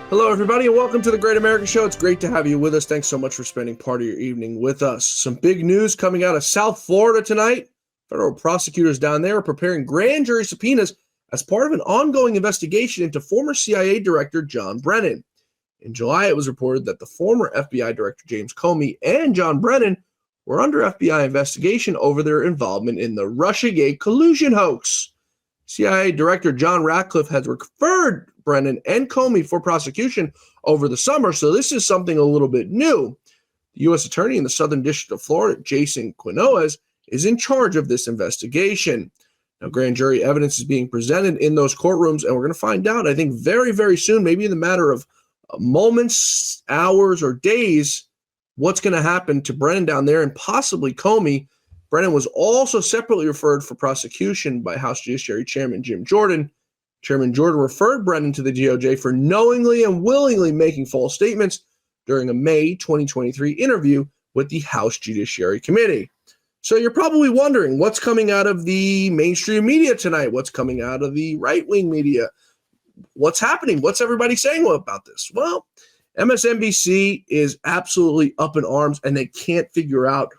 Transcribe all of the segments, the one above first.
Hello, everybody, and welcome to the Great American Show. It's great to have you with us. Thanks so much for spending part of your evening with us. Some big news coming out of South Florida tonight. Federal prosecutors down there are preparing grand jury subpoenas as part of an ongoing investigation into former CIA Director John Brennan. In July, it was reported that the former FBI Director James Comey and John Brennan were under FBI investigation over their involvement in the Russiagate collusion hoax. CIA Director John Ratcliffe has referred Brennan and Comey for prosecution over the summer, so this is something a little bit new. The U.S. Attorney in the Southern District of Florida, Jason Quiñones, is in charge of this investigation. Now, grand jury evidence is being presented in those courtrooms, and we're going to find out, I think, very, very soon, maybe in the matter of moments, hours, or days, what's going to happen to Brennan down there and possibly Comey. Brennan was also separately referred for prosecution by House Judiciary Chairman Jim Jordan. Chairman Jordan referred Brennan to the DOJ for knowingly and willingly making false statements during a May 2023 interview with the House Judiciary Committee. So you're probably wondering what's coming out of the mainstream media tonight, what's coming out of the right-wing media, what's happening, what's everybody saying about this? Well, MSNBC is absolutely up in arms, and they can't figure out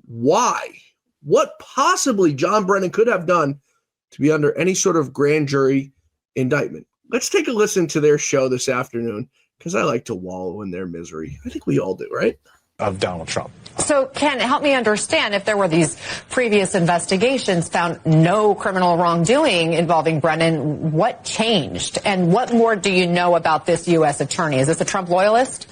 why. What possibly John Brennan could have done to be under any sort of grand jury indictment. Let's take a listen to their show this afternoon, because I like to wallow in their misery. I think we all do, right? Of Donald Trump. So, Ken, help me understand, if there were these previous investigations found no criminal wrongdoing involving Brennan, what changed? And what more do you know about this U.S. attorney? Is this a Trump loyalist?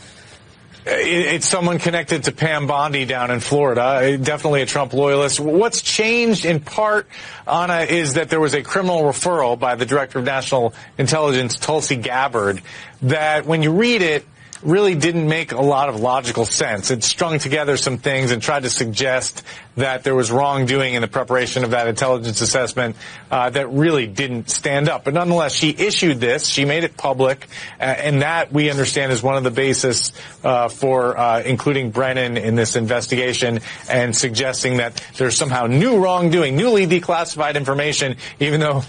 It's someone connected to Pam Bondi down in Florida, definitely a Trump loyalist. What's changed in part, Anna, is that there was a criminal referral by the Director of National Intelligence, Tulsi Gabbard, that when you read it, really didn't make a lot of logical sense. It strung together some things and tried to suggest that there was wrongdoing in the preparation of that intelligence assessment that really didn't stand up. But nonetheless, she issued this. She made it public, and that, we understand, is one of the basis for including Brennan in this investigation and suggesting that there's somehow new wrongdoing, newly declassified information, even though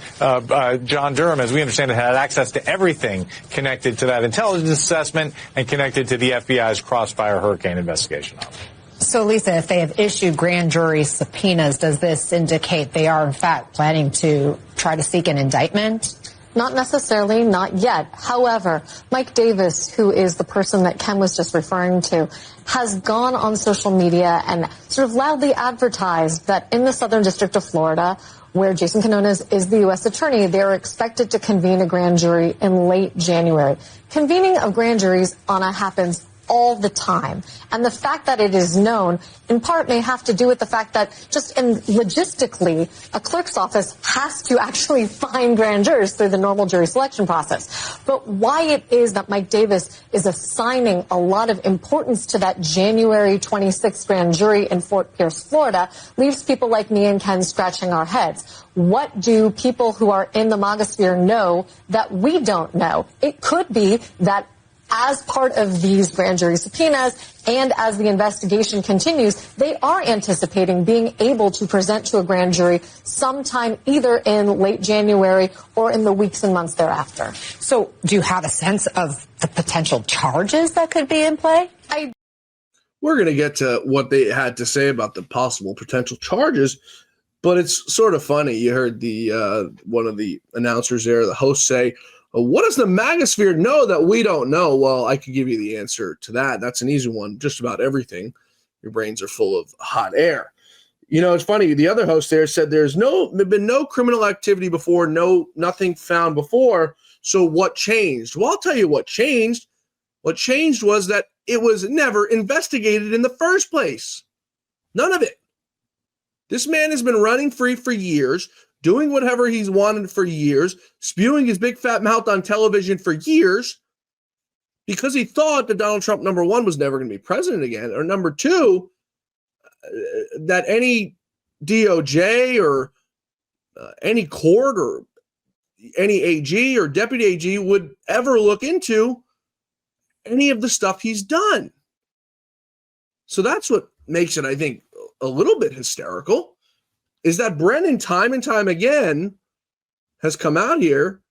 John Durham, as we understand it, had access to everything connected to that intelligence assessment and connected to the FBI's Crossfire Hurricane investigation. So, Lisa, if they have issued grand jury subpoenas, does this indicate they are, in fact, planning to try to seek an indictment? Not necessarily, not yet. However, Mike Davis, who is the person that Ken was just referring to, has gone on social media and sort of loudly advertised that in the Southern District of Florida, where Jason Quiñones is the U.S. attorney, they are expected to convene a grand jury in late January. Convening of grand juries, Anna, happens all the time. And the fact that it is known, in part, may have to do with the fact that just logistically, a clerk's office has to actually find grand jurors through the normal jury selection process. But why it is that Mike Davis is assigning a lot of importance to that January 26th grand jury in Fort Pierce, Florida, leaves people like me and Ken scratching our heads. What do people who are in the MAGA sphere know that we don't know? It could be that as part of these grand jury subpoenas and as the investigation continues, they are anticipating being able to present to a grand jury sometime either in late January or in the weeks and months thereafter. So do you have a sense of the potential charges that could be in play? We're going to get to what they had to say about the possible potential charges, but it's sort of funny. You heard the one of the announcers there, the host, say, what does the MAGAsphere know that we don't know? Well, I could give you the answer to that. That's an easy one. Just about everything. Your brains are full of hot air. You know, it's funny. The other host there said there's been no criminal activity before, nothing found before. So what changed? Well, I'll tell you what changed. What changed was that it was never investigated in the first place. None of it. This man has been running free for years, doing whatever he's wanted for years, spewing his big fat mouth on television for years, because he thought that Donald Trump, number one, was never going to be president again, or number two, that any DOJ or any court or any AG or deputy AG would ever look into any of the stuff he's done. So that's what makes it, I think, a little bit hysterical. is that Brennan, time and time again, has come out here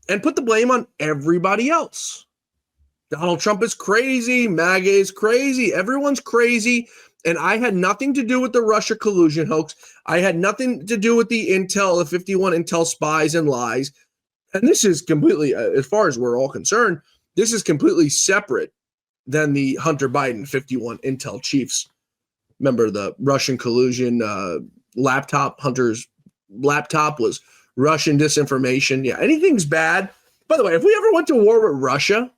and put the blame on everybody else. Donald Trump is crazy. MAGA is crazy. Everyone's crazy. And I had nothing to do with the Russia collusion hoax. I had nothing to do with the intel, the 51 intel spies and lies. And this is completely, as far as we're all concerned, this is completely separate than the Hunter Biden 51 intel chiefs. Remember the Russian collusion laptop? Hunter's laptop was Russian disinformation. Yeah, anything's bad. By the way, if we ever went to war with Russia,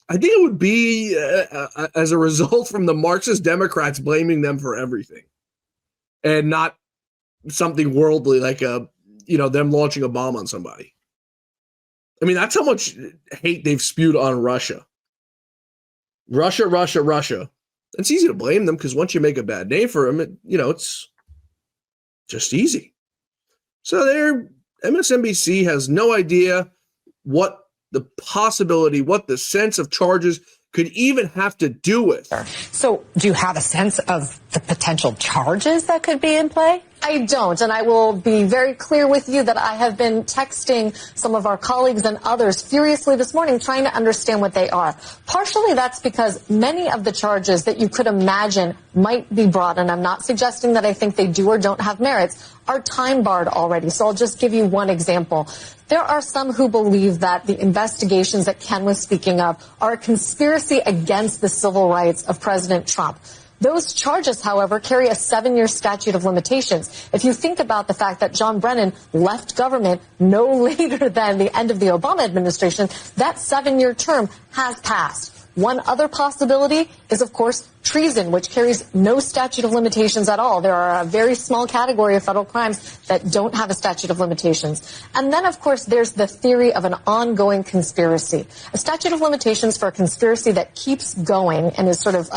I think it would be as a result from the Marxist Democrats blaming them for everything, and not something worldly like them launching a bomb on somebody. I mean, that's how much hate they've spewed on Russia. Russia. It's easy to blame them because once you make a bad name for them, it's just easy. So MSNBC has no idea what the possibility, what the sense of charges could even have to do with. So do you have a sense of the potential charges that could be in play? I don't, and I will be very clear with you that I have been texting some of our colleagues and others furiously this morning trying to understand what they are. Partially that's because many of the charges that you could imagine might be brought, and I'm not suggesting that I think they do or don't have merits, are time barred already. So I'll just give you one example. There are some who believe that the investigations that Ken was speaking of are a conspiracy against the civil rights of President Trump. Those charges, however, carry a 7-year statute of limitations. If you think about the fact that John Brennan left government no later than the end of the Obama administration, that 7-year term has passed. One other possibility is, of course, treason, which carries no statute of limitations at all. There are a very small category of federal crimes that don't have a statute of limitations. And then, of course, there's the theory of an ongoing conspiracy. A statute of limitations for a conspiracy that keeps going and is sort of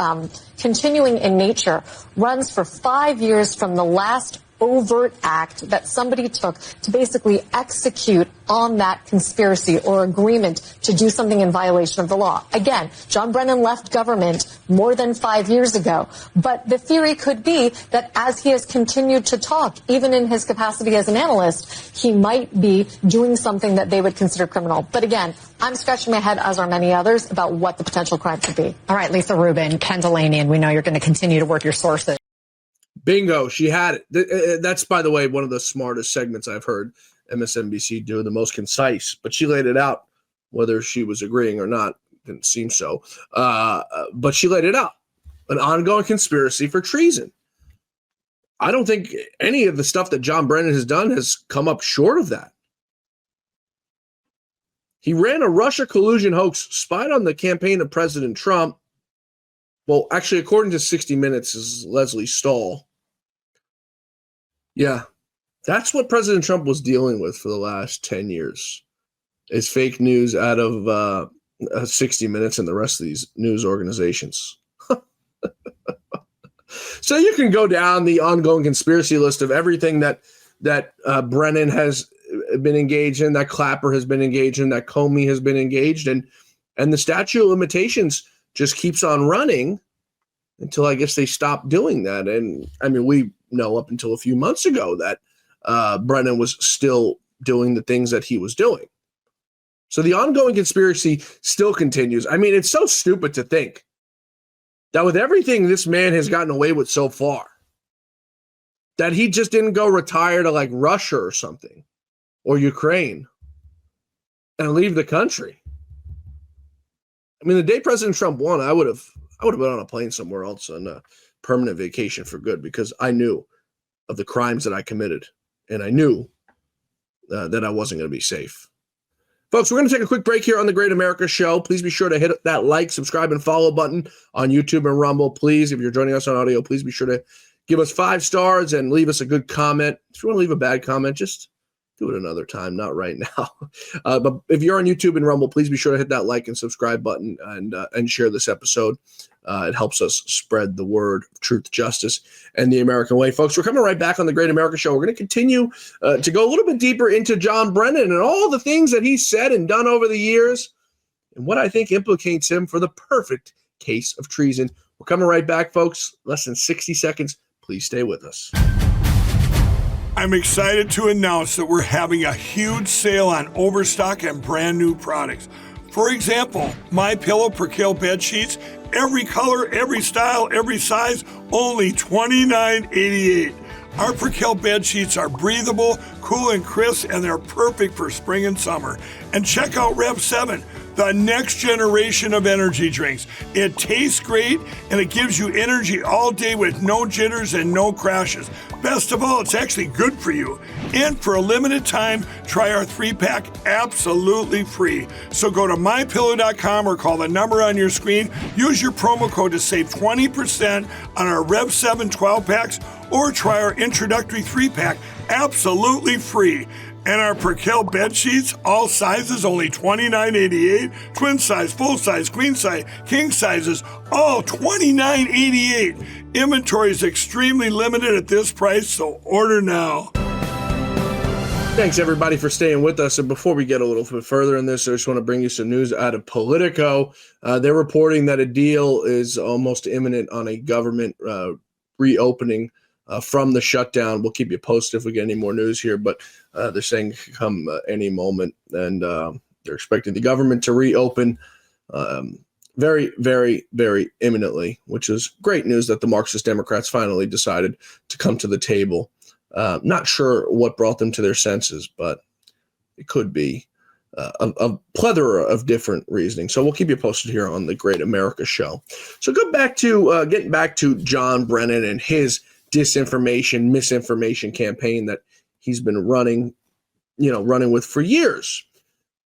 continuing in nature runs for 5 years from the last overt act that somebody took to basically execute on that conspiracy or agreement to do something in violation of the law. Again, John Brennan left government more than 5 years ago, but the theory could be that as he has continued to talk, even in his capacity as an analyst, he might be doing something that they would consider criminal. But again, I'm scratching my head, as are many others, about what the potential crime could be. All right, Lisa Rubin, Ken Delaney, and we know you're going to continue to work your sources. Bingo, she had it. That's, by the way, one of the smartest segments I've heard MSNBC do, the most concise. But she laid it out, whether she was agreeing or not. Didn't seem so. But she laid it out. An ongoing conspiracy for treason. I don't think any of the stuff that John Brennan has done has come up short of that. He ran a Russia collusion hoax, spied on the campaign of President Trump. Well, actually, according to 60 Minutes, is Leslie Stahl. Yeah, that's what President Trump was dealing with for the last 10 years, is fake news out of 60 Minutes and the rest of these news organizations. So you can go down the ongoing conspiracy list of everything that Brennan has been engaged in, that Clapper has been engaged in, that Comey has been engaged in, and the statute of limitations just keeps on running until I guess they stop doing that. And I mean, we know up until a few months ago that Brennan was still doing the things that he was doing. So the ongoing conspiracy still continues. I mean, it's so stupid to think that with everything this man has gotten away with so far, that he just didn't go retire to like Russia or something, or Ukraine, and leave the country. I mean, the day President Trump won, I would have been on a plane somewhere else on a permanent vacation for good, because I knew of the crimes that I committed, and I knew that I wasn't going to be safe. Folks, we're going to take a quick break here on the Great America Show. Please be sure to hit that like, subscribe, and follow button on YouTube and Rumble. Please, if you're joining us on audio, please be sure to give us 5 stars and leave us a good comment. If you want to leave a bad comment, just do it another time, not right now. But if you're on YouTube and Rumble, please be sure to hit that like and subscribe button and share this episode. It helps us spread the word of truth, justice, and the American way. Folks, we're coming right back on the Great America Show. We're going to continue to go a little bit deeper into John Brennan and all the things that he's said and done over the years, and what I think implicates him for the perfect case of treason. We're coming right back, folks. Less than 60 seconds. Please stay with us. I'm excited to announce that we're having a huge sale on overstock and brand new products. For example, My Pillow Percale bed sheets, every color, every style, every size, only $29.88. Our Percale bed sheets are breathable, cool and crisp, and they're perfect for spring and summer. And check out Rev 7, the next generation of energy drinks. It tastes great and it gives you energy all day with no jitters and no crashes. Best of all, it's actually good for you. And for a limited time, try our 3-pack absolutely free. So go to mypillow.com or call the number on your screen. Use your promo code to save 20% on our Rev 7 12-packs or try our introductory 3-pack absolutely free. And our Percale bed sheets, all sizes, only $29.88. Twin size, full size, queen size, king sizes, all $29.88. Inventory is extremely limited at this price, so order now. Thanks, everybody, for staying with us. And before we get a little bit further in this, I just want to bring you some news out of Politico. They're reporting that a deal is almost imminent on a government reopening from the shutdown. We'll keep you posted if we get any more news here, but they're saying it could come any moment, and they're expecting the government to reopen very, very, very imminently, which is great news that the Marxist Democrats finally decided to come to the table. Not sure what brought them to their senses, but it could be a plethora of different reasoning. So we'll keep you posted here on the Great America Show. So getting back to John Brennan and his disinformation, misinformation campaign that he's been running with for years.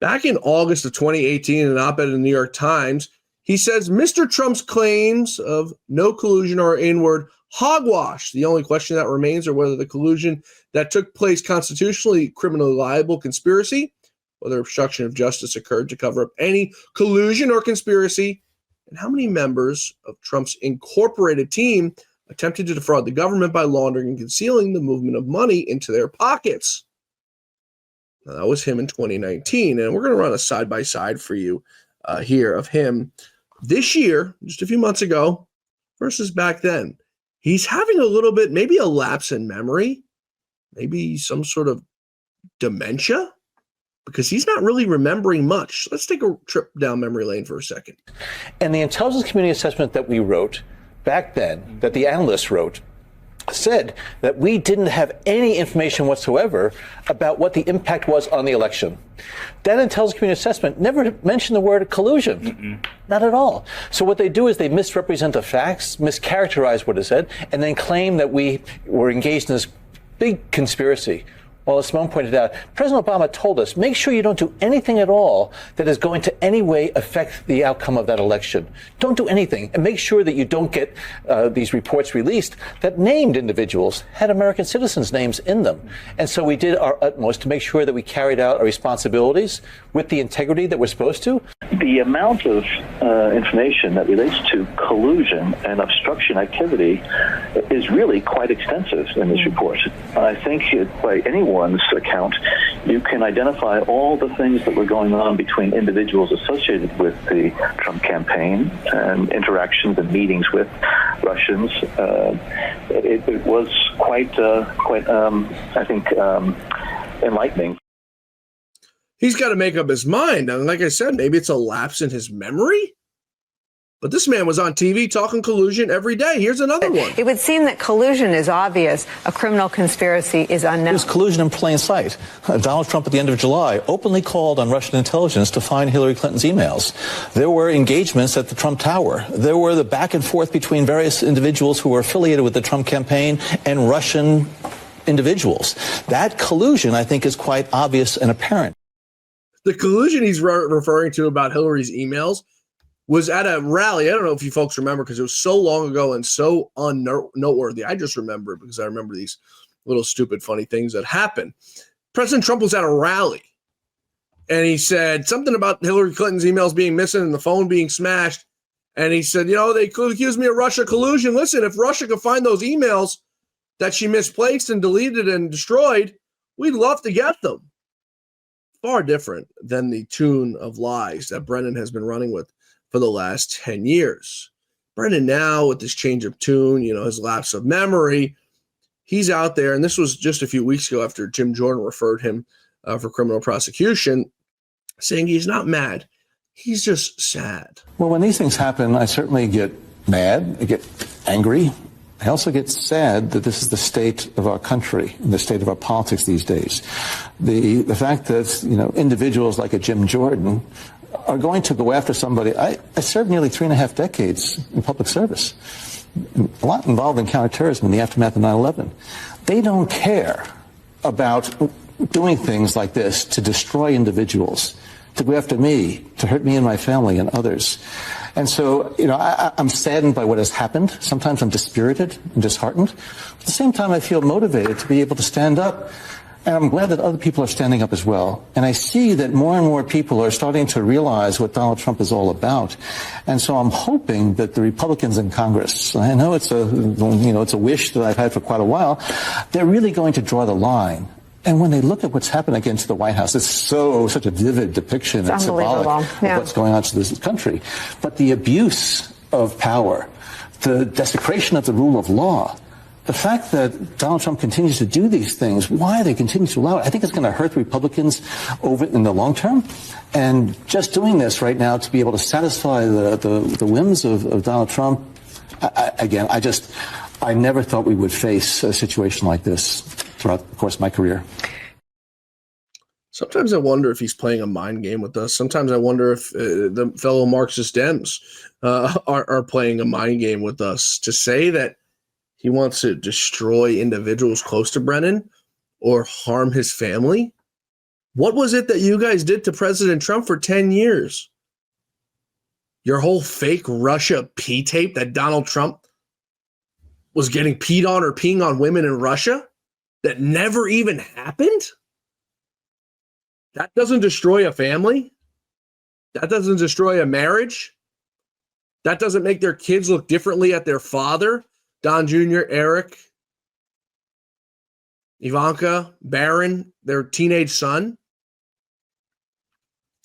Back in August of 2018, in an op-ed in the New York Times, he says Mr. Trump's claims of no collusion are inward hogwash. The only question that remains are whether the collusion that took place constitutionally criminally liable conspiracy, whether obstruction of justice occurred to cover up any collusion or conspiracy, and how many members of Trump's incorporated team attempted to defraud the government by laundering and concealing the movement of money into their pockets. Now, that was him in 2019, and we're going to run a side-by-side for you here of him this year, just a few months ago, versus back then. He's having a little bit, maybe a lapse in memory, maybe some sort of dementia, because he's not really remembering much. Let's take a trip down memory lane for a second. And the intelligence community assessment that we wrote back then, that the analysts wrote, said that we didn't have any information whatsoever about what the impact was on the election. That intelligence community assessment never mentioned the word collusion. Not at all. So what they do is they misrepresent the facts, mischaracterize what is said, and then claim that we were engaged in this big conspiracy. Well, as Simone pointed out, President Obama told us, make sure you don't do anything at all that is going to any way affect the outcome of that election. Don't do anything. And make sure that you don't get these reports released that named individuals had American citizens' names in them. And so we did our utmost to make sure that we carried out our responsibilities with the integrity that we're supposed to. The amount of information that relates to collusion and obstruction activity is really quite extensive in this report. I think by anyone's account, you can identify all the things that were going on between individuals associated with the Trump campaign and interactions and meetings with Russians. It was quite, I think, enlightening. He's got to make up his mind. And like I said, maybe it's a lapse in his memory. But this man was on TV talking collusion every day. Here's another one. It would seem that collusion is obvious. A criminal conspiracy is unknown. There's collusion in plain sight. Donald Trump at the end of July openly called on Russian intelligence to find Hillary Clinton's emails. There were engagements at the Trump Tower. There were the back and forth between various individuals who were affiliated with the Trump campaign and Russian individuals. That collusion, I think, is quite obvious and apparent. The collusion he's referring to about Hillary's emails was at a rally. I don't know if you folks remember because it was so long ago and so unnoteworthy. I just remember it because I remember these little stupid, funny things that happened. President Trump was at a rally, and he said something about Hillary Clinton's emails being missing and the phone being smashed. And he said, they could accuse me of Russia collusion. Listen, if Russia could find those emails that she misplaced and deleted and destroyed, we'd love to get them. Far different than the tune of lies that Brennan has been running with for the last 10 years. Brennan now, with this change of tune, his lapse of memory, he's out there, and this was just a few weeks ago after Jim Jordan referred him for criminal prosecution, saying he's not mad. He's just sad. Well, when these things happen, I certainly get mad. I get angry. I also get sad that this is the state of our country and the state of our politics these days. The fact that, individuals like a Jim Jordan are going to go after somebody. I served nearly 3.5 decades in public service, a lot involved in counterterrorism in the aftermath of 9/11. They don't care about doing things like this to destroy individuals, to go after me, to hurt me and my family and others. And so, I'm saddened by what has happened. Sometimes I'm dispirited and disheartened. At the same time, I feel motivated to be able to stand up. And I'm glad that other people are standing up as well. And I see that more and more people are starting to realize what Donald Trump is all about. And so I'm hoping that the Republicans in Congress, I know it's a wish that I've had for quite a while, they're really going to draw the line. And when they look at what's happened against the White House, it's such a vivid depiction and symbolic of what's going on to this country. But the abuse of power, the desecration of the rule of law, the fact that Donald Trump continues to do these things, why they continue to allow it, I think it's going to hurt the Republicans over in the long term. And just doing this right now to be able to satisfy the whims of Donald Trump, I never thought we would face a situation like this throughout the course of my career. Sometimes I wonder if he's playing a mind game with us. Sometimes I wonder if the fellow Marxist Dems are playing a mind game with us to say that he wants to destroy individuals close to Brennan or harm his family. What was it that you guys did to President Trump for 10 years? Your whole fake Russia pee tape that Donald Trump was getting peed on or peeing on women in Russia that never even happened? That doesn't destroy a family. That doesn't destroy a marriage. That doesn't make their kids look differently at their father, Don Jr., Eric, Ivanka, Barron, their teenage son.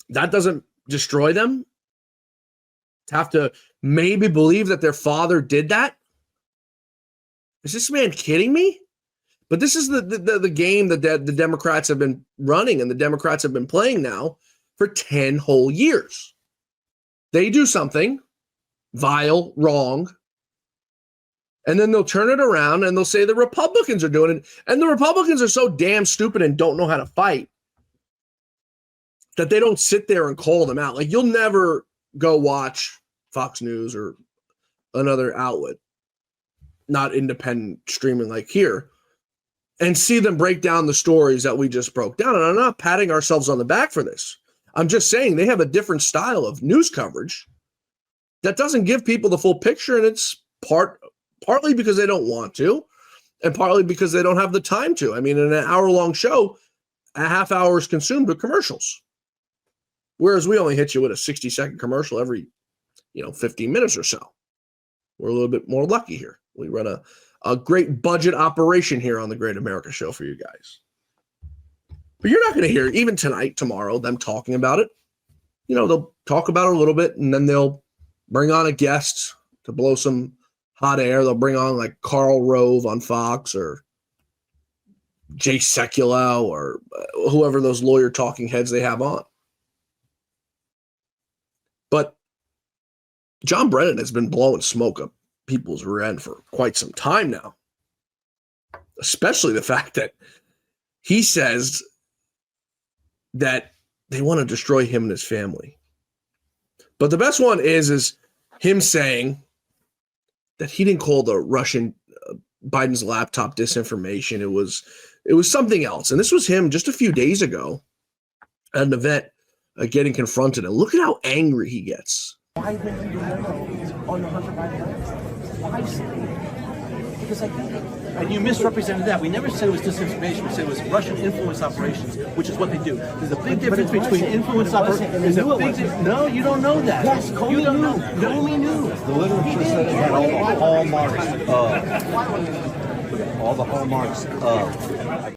That doesn't destroy them. To have to maybe believe that their father did that. Is this man kidding me? But this is the game that the Democrats have been running and the Democrats have been playing now for 10 whole years. They do something vile, wrong, and then they'll turn it around and they'll say the Republicans are doing it. And the Republicans are so damn stupid and don't know how to fight that they don't sit there and call them out. Like, you'll never go watch Fox News or another outlet, not independent streaming like here, and see them break down the stories that we just broke down. And I'm not patting ourselves on the back for this. I'm just saying they have a different style of news coverage that doesn't give people the full picture, and it's partly because they don't want to, and partly because they don't have the time to. I mean, in an hour-long show, a half hour is consumed with commercials, whereas we only hit you with a 60-second commercial every 15 minutes or so. We're a little bit more lucky here. We run a great budget operation here on the Great America Show for you guys. But you're not going to hear, even tonight, tomorrow, them talking about it. They'll talk about it a little bit, and then they'll bring on a guest to blow some hot air. They'll bring on like Karl Rove on Fox or Jay Sekulow or whoever those lawyer talking heads they have on. But John Brennan has been blowing smoke up people's rear end for quite some time now, especially the fact that he says that they want to destroy him and his family. But the best one is him saying that he didn't call the Russian Biden's laptop disinformation. It was something else. And this was him just a few days ago at an event getting confronted. And look at how angry he gets. Why didn't you know on the Hunter Biden? Why? Because I think, and you misrepresented that. We never said it was disinformation. We said it was Russian influence operations, which is what they do. There's a big difference between influence operations. No, you don't know that. Yes, Comey knew. Comey knew. The literature said it had all the hallmarks of.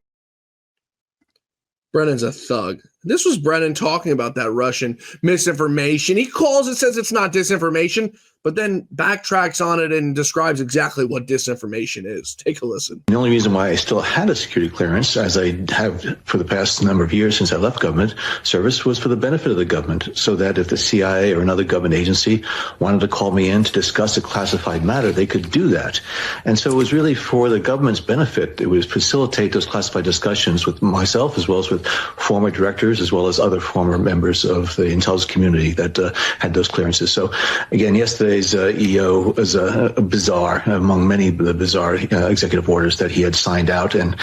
Brennan's a thug. This was Brennan talking about that Russian misinformation. He calls it, says it's not disinformation, but then backtracks on it and describes exactly what disinformation is. Take a listen. The only reason why I still had a security clearance, as I have for the past number of years since I left government service, was for the benefit of the government, so that if the CIA or another government agency wanted to call me in to discuss a classified matter, they could do that. And so it was really for the government's benefit. It was facilitate those classified discussions with myself, as well as with former directors, as well as other former members of the intelligence community that had those clearances. So again, yesterday's EO was bizarre, among many of the bizarre executive orders that he had signed out. And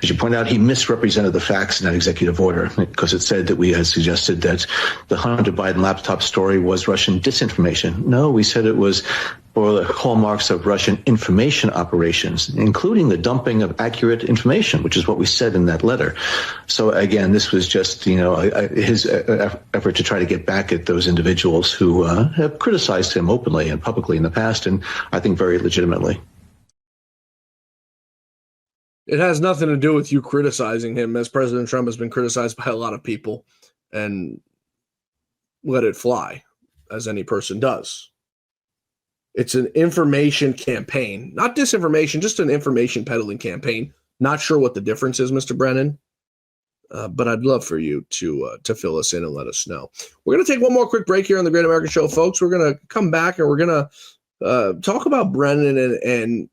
as you point out, he misrepresented the facts in that executive order, because it said that we had suggested that the Hunter Biden laptop story was Russian disinformation. No, we said it was for the hallmarks of Russian information operations, including the dumping of accurate information, which is what we said in that letter. So again, this was just, his effort to try to get back at those individuals who have criticized him openly and publicly in the past, and I think very legitimately. It has nothing to do with you criticizing him, as President Trump has been criticized by a lot of people, and let it fly, as any person does. It's an information campaign, not disinformation, just an information peddling campaign. Not sure what the difference is, Mr. Brennan, but I'd love for you to fill us in and let us know. We're going to take one more quick break here on the Great American Show, folks. We're going to come back and we're going to talk about Brennan and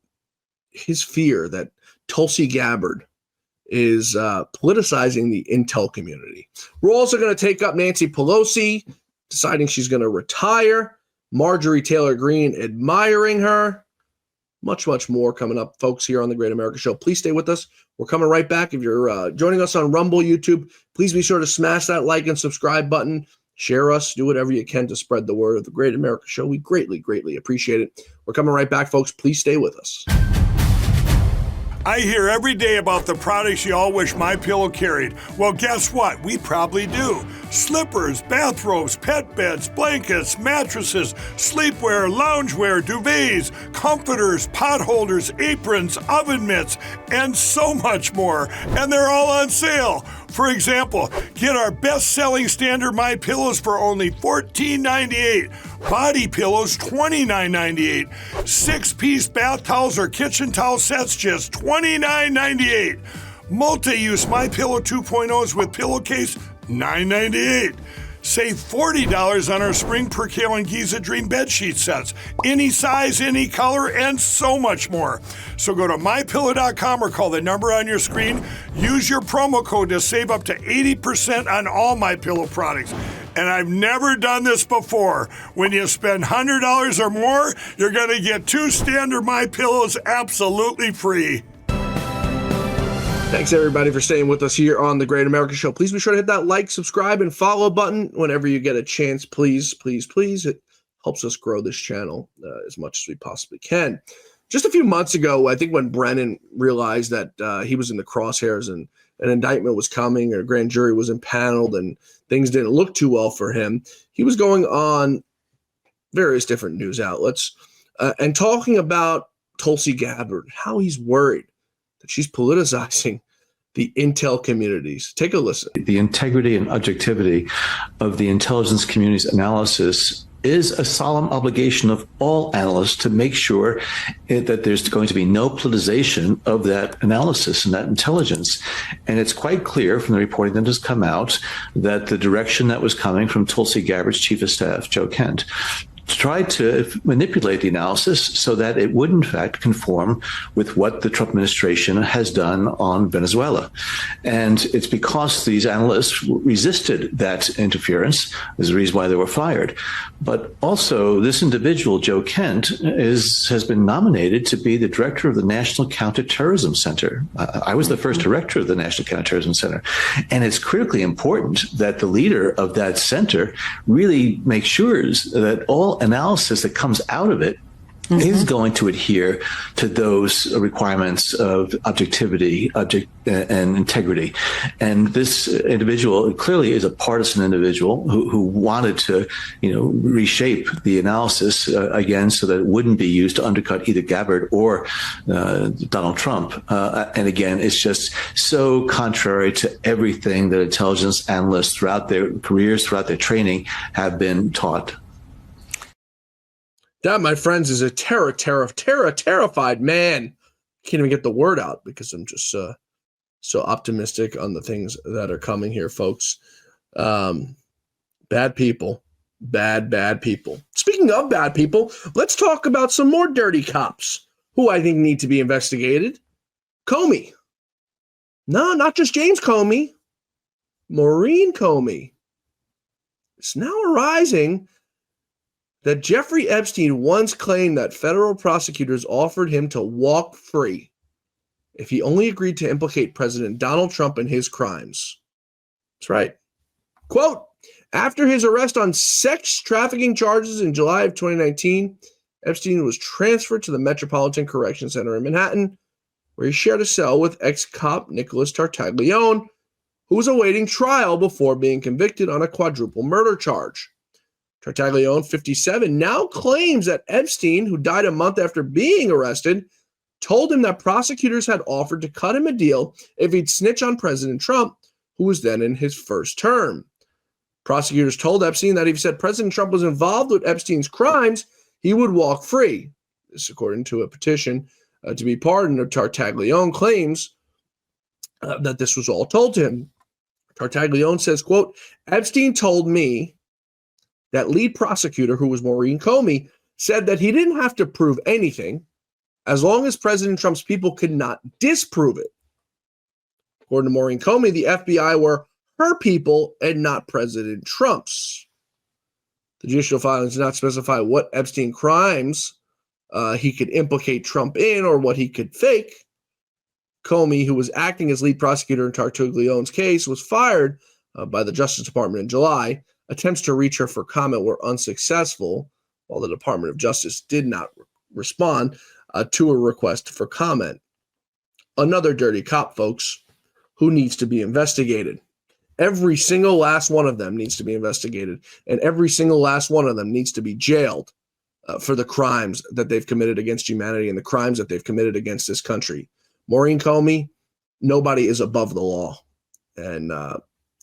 his fear that Tulsi Gabbard is politicizing the intel community. We're also going to take up Nancy Pelosi deciding she's going to retire, Marjorie Taylor Greene admiring her, much more coming up, folks, here on the Great American Show. Please stay with us. We're coming right back. If you're joining us on Rumble, YouTube, please be sure to smash that like and subscribe button. Share us. Do whatever you can to spread the word of the Great American Show. We greatly appreciate it. We're coming right back, folks. Please stay with us. I hear every day about the products you all wish MyPillow carried. Well, guess what? We probably do. Slippers, bathrobes, pet beds, blankets, mattresses, sleepwear, loungewear, duvets, comforters, pot holders, aprons, oven mitts, and so much more. And they're all on sale. For example, get our best-selling standard MyPillows for only $14.98. Body pillows, $29.98. 6-piece bath towels or kitchen towel sets, just $29.98. Multi-use MyPillow 2.0s with pillowcase, $9.98. Save $40 on our Spring Percale and Giza Dream bedsheet sets. Any size, any color, and so much more. So go to MyPillow.com or call the number on your screen. Use your promo code to save up to 80% on all MyPillow products. And I've never done this before. When you spend $100 or more, you're going to get 2 standard MyPillows absolutely free. Thanks, everybody, for staying with us here on the Great American Show. Please be sure to hit that like, subscribe, and follow button whenever you get a chance. Please. It helps us grow this channel as much as we possibly can. Just a few months ago, I think when Brennan realized that he was in the crosshairs and an indictment was coming, or a grand jury was impaneled, and things didn't look too well for him, he was going on various different news outlets and talking about Tulsi Gabbard, how he's worried that she's politicizing the intel communities. Take a listen. The integrity and objectivity of the intelligence community's analysis is a solemn obligation of all analysts to make sure that there's going to be no politicization of that analysis and that intelligence. And it's quite clear from the reporting that has come out that the direction that was coming from Tulsi Gabbard's chief of staff, Joe Kent, tried to manipulate the analysis so that it would, in fact, conform with what the Trump administration has done on Venezuela. And it's because these analysts resisted that interference is the reason why they were fired. But also, this individual, Joe Kent, has been nominated to be the director of the National Counterterrorism Center. I was the first director of the National Counterterrorism Center. And it's critically important that the leader of that center really makes sure that all analysis that comes out of it is going to adhere to those requirements of objectivity and integrity. And this individual clearly is a partisan individual who wanted to, reshape the analysis again so that it wouldn't be used to undercut either Gabbard or Donald Trump. And again, it's just so contrary to everything that intelligence analysts throughout their careers, throughout their training, have been taught. That, my friends, is a terrified man. Can't even get the word out because I'm just so optimistic on the things that are coming here, folks. Bad people. Bad people. Speaking of bad people, let's talk about some more dirty cops who I think need to be investigated. Comey. No, not just James Comey. Maureen Comey. It's now arising that Jeffrey Epstein once claimed that federal prosecutors offered him to walk free if he only agreed to implicate President Donald Trump in his crimes. That's right. Quote, after his arrest on sex trafficking charges in July of 2019, Epstein was transferred to the Metropolitan Correction Center in Manhattan, where he shared a cell with ex-cop Nicholas Tartaglione, who was awaiting trial before being convicted on a quadruple murder charge. Tartaglione, 57, now claims that Epstein, who died a month after being arrested, told him that prosecutors had offered to cut him a deal if he'd snitch on President Trump, who was then in his first term. Prosecutors told Epstein that if he said President Trump was involved with Epstein's crimes, he would walk free. This, according to a petition to be pardoned, Tartaglione claims that this was all told to him. Tartaglione says, quote, Epstein told me that lead prosecutor, who was Maureen Comey, said that he didn't have to prove anything as long as President Trump's people could not disprove it. According to Maureen Comey, the FBI were her people and not President Trump's. The judicial filings do not specify what Epstein crimes he could implicate Trump in or what he could fake. Comey, who was acting as lead prosecutor in Tartaglione's case, was fired by the Justice Department in July. Attempts to reach her for comment were unsuccessful, while the Department of Justice did not respond to a request for comment. Another dirty cop, folks, who needs to be investigated. Every single last one of them needs to be investigated, and every single last one of them needs to be jailed for the crimes that they've committed against humanity and the crimes that they've committed against this country. Maureen Comey, nobody is above the law, and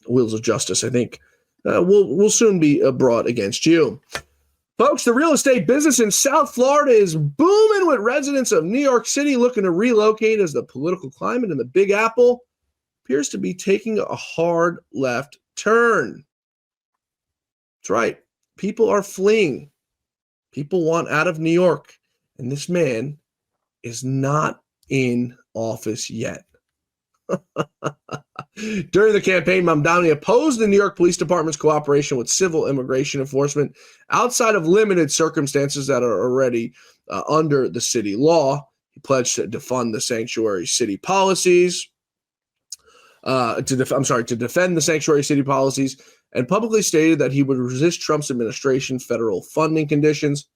wheels of justice, I think, will soon be brought against you. Folks, the real estate business in South Florida is booming, with residents of New York City looking to relocate as the political climate in the Big Apple appears to be taking a hard left turn. That's right. People are fleeing. People want out of New York, and this man is not in office yet. During the campaign, Mamdani opposed the New York Police Department's cooperation with civil immigration enforcement outside of limited circumstances that are already under the city law. He pledged to defund the sanctuary city policies, to defend the sanctuary city policies, and publicly stated that he would resist Trump's administration's federal funding conditions.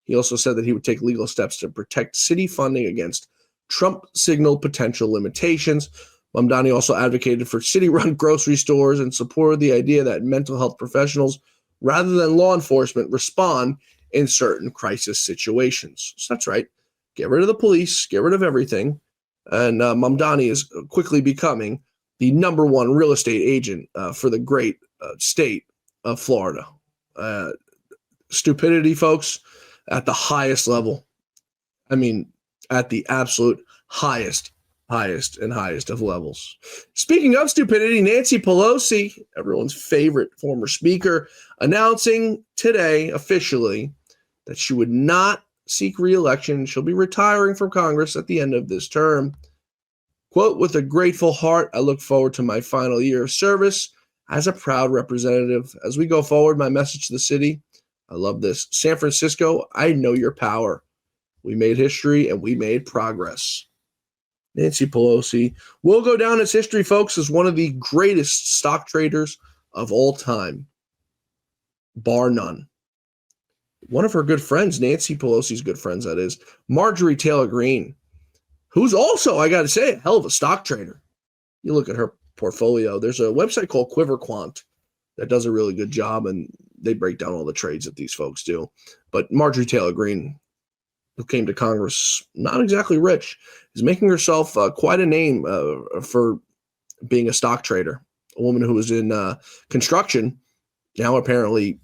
He also said that he would take legal steps to protect city funding against Trump-signaled potential limitations. Mamdani also advocated for city-run grocery stores and supported the idea that mental health professionals, rather than law enforcement, respond in certain crisis situations. So that's right. Get rid of the police, get rid of everything. And Mamdani is quickly becoming the number one real estate agent for the great state of Florida. Stupidity, folks, at the highest level. I mean, at the absolute highest of levels. Speaking of stupidity, Nancy Pelosi, everyone's favorite former speaker, announcing today officially that she would not seek re-election. She'll be retiring from Congress at the end of this term. Quote, with a grateful heart, I look forward to my final year of service as a proud representative. As we go forward, my message to the city, I love this. San Francisco, I know your power. We made history and we made progress. Nancy Pelosi will go down as history, folks, as one of the greatest stock traders of all time, bar none. One of her good friends, Nancy Pelosi's good friends, that is, Marjorie Taylor Greene, who's also, I got to say, a hell of a stock trader. You look at her portfolio. There's a website called QuiverQuant that does a really good job, and they break down all the trades that these folks do. But Marjorie Taylor Greene, who came to Congress not exactly rich, is making herself quite a name for being a stock trader. A woman who was in construction, now apparently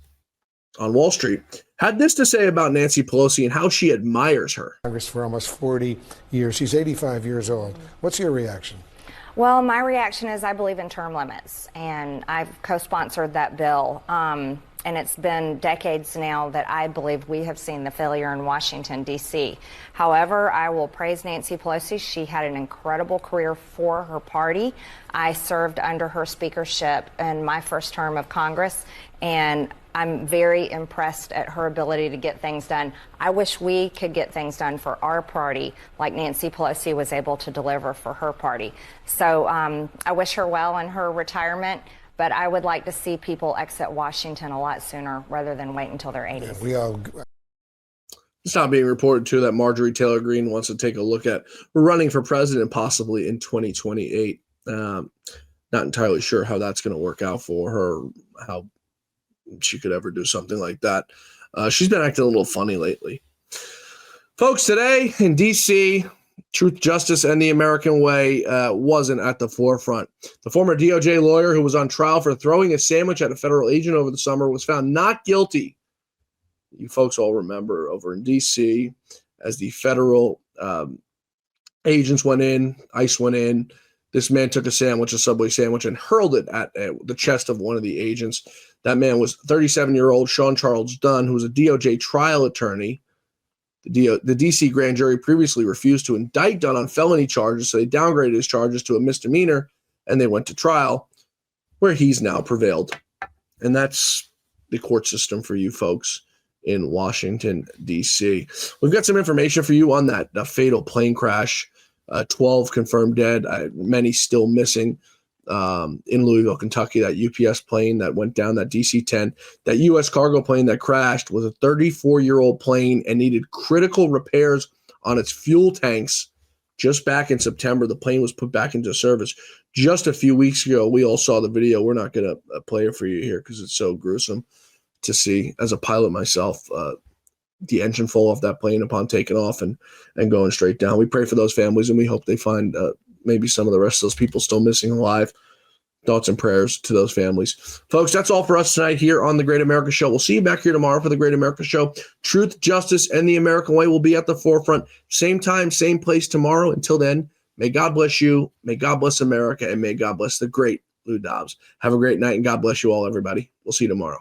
on Wall Street. had this to say about Nancy Pelosi and how she admires her. Congress for almost 40 years. She's 85 years old. What's your reaction? Well, my reaction is I believe in term limits, and I've co-sponsored that bill. And it's been decades now that I believe we have seen the failure in Washington, D.C. However, I will praise Nancy Pelosi. She had an incredible career for her party. I served under her speakership in my first term of Congress, and I'm very impressed at her ability to get things done. I wish we could get things done for our party like Nancy Pelosi was able to deliver for her party. So I wish her well in her retirement. But I would like to see people exit Washington a lot sooner rather than wait until their 80s. Yeah, It's not being reported, too, that Marjorie Taylor Greene wants to take a look at running for president possibly in 2028. Not entirely sure how that's going to work out for her, how she could ever do something like that. She's been acting a little funny lately. Folks, today in D.C., truth, justice, and the American way wasn't at the forefront. The former DOJ lawyer who was on trial for throwing a sandwich at a federal agent over the summer was found not guilty. You folks all remember over in D.C. as the federal agents went in, ICE went in, this man took a sandwich, a Subway sandwich, and hurled it at the chest of one of the agents. That man was 37-year-old Sean Charles Dunn, who was a DOJ trial attorney. The D.C. grand jury previously refused to indict Dunn on felony charges, so they downgraded his charges to a misdemeanor, and they went to trial, where he's now prevailed. And that's the court system for you folks in Washington, D.C. We've got some information for you on that fatal plane crash. 12 confirmed dead, many still missing in Louisville, Kentucky. That UPS plane that went down, that DC-10, that U.S. cargo plane that crashed was a 34-year-old plane and needed critical repairs on its fuel tanks. Just back in September, the plane was put back into service. Just a few weeks ago, we all saw the video. We're not going to play it for you here because it's so gruesome to see. As a pilot myself, the engine fall off that plane upon taking off and going straight down. We pray for those families, and we hope they find maybe some of the rest of those people still missing alive. Thoughts and prayers to those families. Folks, that's all for us tonight here on The Great America Show. We'll see you back here tomorrow for The Great America Show. Truth, justice, and the American way will be at the forefront. Same time, same place tomorrow. Until then, may God bless you, may God bless America, and may God bless the great Lou Dobbs. Have a great night, and God bless you all, everybody. We'll see you tomorrow.